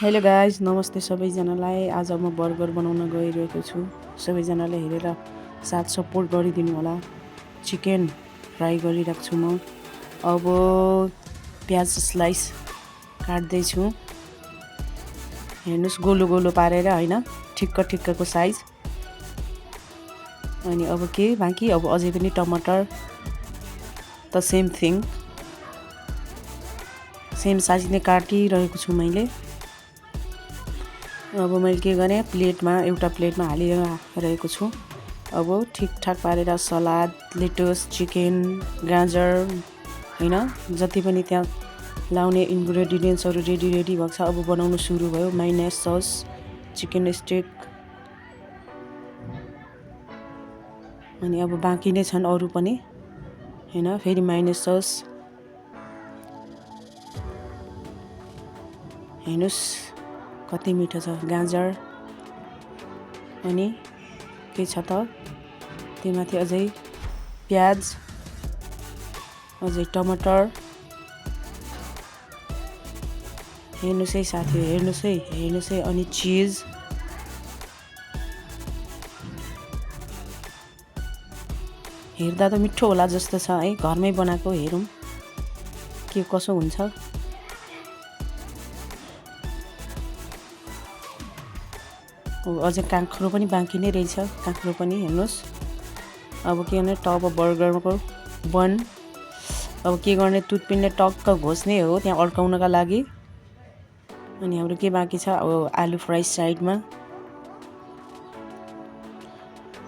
Hello guys, नमस्ते सबैजनालाई। आज म बर्गर बनाउन गइरहेको छु। सबैजनाले हेरेर साथ सपोर्ट गरिदिनु होला। चिकन फ्राई गरिरहेको छु म। अब प्याज स्लाइस काट्दैछु। हेर्नुहोस्, गोलो गोलो पारेर होइन, ठिक्क ठिक्कको साइज। अनि अब के बाँकी, अब अझै पनि टमाटर त सेम थिङ, सेम साइज नै काटिरहेको छु मैले। अब मैले के गरेँ, एउटा प्लेटमा हालिरहेको छु। अब ठिकठाक पारेर सलाद, लेटुस, चिकन, गाजर होइन, जति पनि त्यहाँ लाउने इन्ग्रेडियन्ट्सहरू रेडी भएको छ। अब बनाउनु सुरु भयो। मायोनेज सस, चिकन स्टिक, अनि अब बाँकी नै छन् अरू पनि होइन। फेरि मायोनेज सस, हेर्नुहोस् कति मिठो छ गाजर। अनि के छ त त्योमाथि अझै प्याज, अझै टमाटर। हेर्नुहोस् है साथीहरू, हेर्नुहोस् है। अनि चिज, हेर्दा त मिठो होला जस्तो छ है। घरमै बनाएको, हेरौँ के कसो हुन्छ। अझै काँक्रो पनि बाँकी नै रहेछ, काँक्रो पनि हेर्नुहोस्। अब के गर्ने, टप बर्गरको बन। अब के गर्ने, टुथपिनले टक्क घोच्ने हो त्यहाँ अड्काउनका लागि। अनि हाम्रो के बाँकी छ, अब आलु फ्राई साइडमा।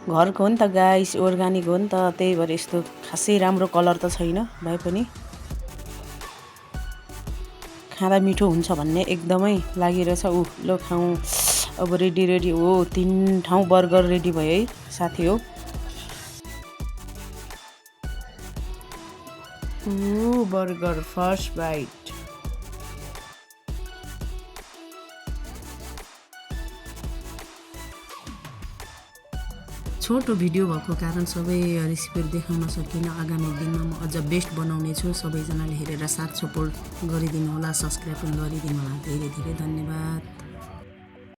घरको हो नि त गाइस, अर्ग्यानिक हो नि त, त्यही भएर यस्तो खासै राम्रो कलर त छैन भए पनि खाँदा मिठो हुन्छ भन्ने एकदमै लागिरहेछ। ल खाउँ। अब रेडी हो। 3 ठाउँ बर्गर रेडी भयो है साथी हो। Burger first bite. छोटो भिडियो भएको कारण सबै रेसिपीहरू देखाउन सकिनँ। आगामी दिनमा म अझ बेस्ट बनाउने छु। सबैजनाले हेरेर साथ सपोर्ट गरिदिनु होला, सब्सक्राइब पनि गरिदिनु होला। धेरै धेरै धन्यवाद।